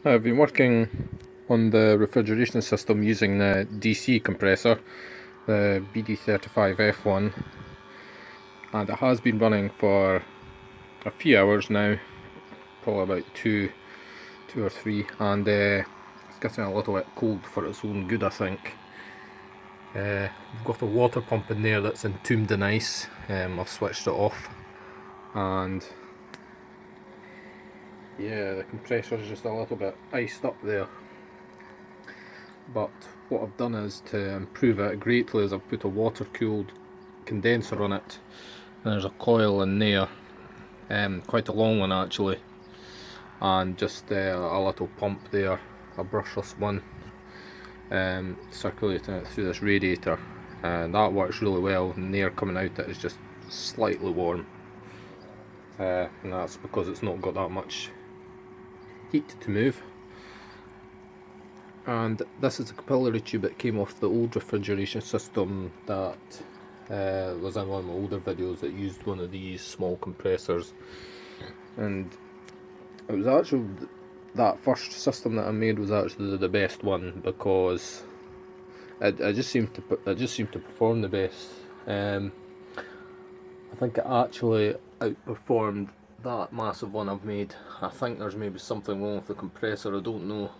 I've been working on the refrigeration system using the DC compressor, the BD35f one, and it has been running for a few hours now, probably about two or three, and it's getting a little bit cold for its own good, I think. We've got a water pump in there that's entombed in ice. I've switched it off, and yeah, the compressor is just a little bit iced up there. But what I've done is to improve it greatly is I've put a water cooled condenser on it, and there's a coil in there, quite a long one actually, and just a little pump there, a brushless one, circulating it through this radiator, and that works really well, and the air coming out it is just slightly warm, and that's because it's not got that much heat to move. And this is the capillary tube that came off the old refrigeration system that was in one of my older videos that used one of these small compressors. And it was actually, that first system that I made was actually the best one, because it just seemed to perform the best. I think it actually outperformed that massive one I've made. I think there's maybe something wrong with the compressor, I don't know.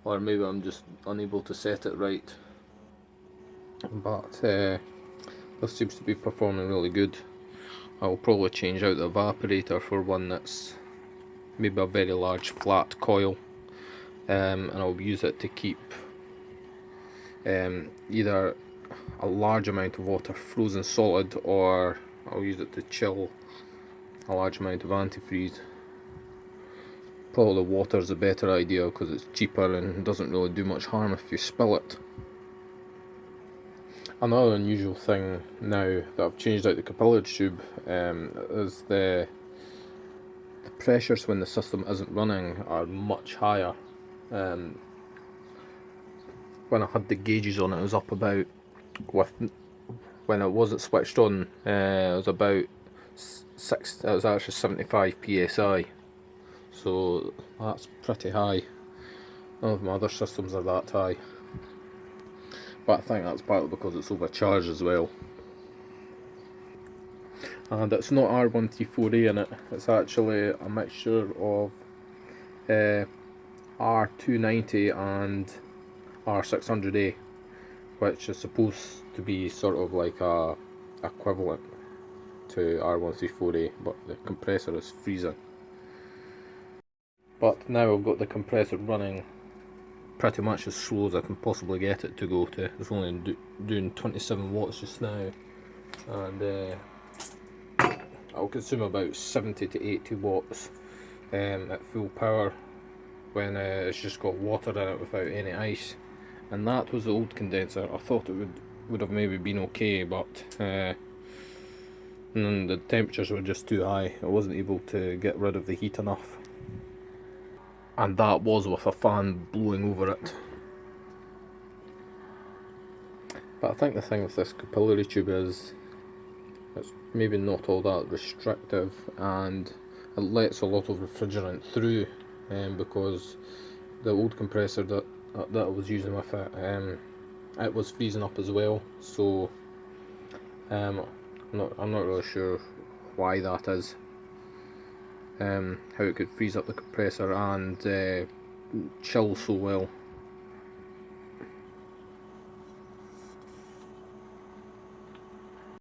Or maybe I'm just unable to set it right, but this seems to be performing really good. I'll probably change out the evaporator for one that's maybe a very large flat coil, and I'll use it to keep either a large amount of water frozen solid, or I'll use it to chill a large amount of antifreeze. Probably water is a better idea because it's cheaper and doesn't really do much harm if you spill it. Another unusual thing now that I've changed out the capillary tube is the pressures when the system isn't running are much higher. When I had the gauges on, it was up about, when it wasn't switched on, it was about it was actually 75 psi. So that's pretty high. None of my other systems are that high, but I think that's partly because it's overcharged as well. And it's not R1T4A in it, it's actually a mixture of R290 and R600A, which is supposed to be sort of like a equivalent to R134A, but the compressor is freezing. But now I've got the compressor running pretty much as slow as I can possibly get it to go to. It's only doing 27 watts just now, and I'll consume about 70 to 80 watts at full power when it's just got water in it without any ice. And that was the old condenser. I thought it would have maybe been okay, but the temperatures were just too high. I wasn't able to get rid of the heat enough, and that was with a fan blowing over it. But I think the thing with this capillary tube is it's maybe not all that restrictive, and it lets a lot of refrigerant through, because the old compressor that I was using with it, it was freezing up as well. So I'm not really sure why that is. How it could freeze up the compressor and chill so well.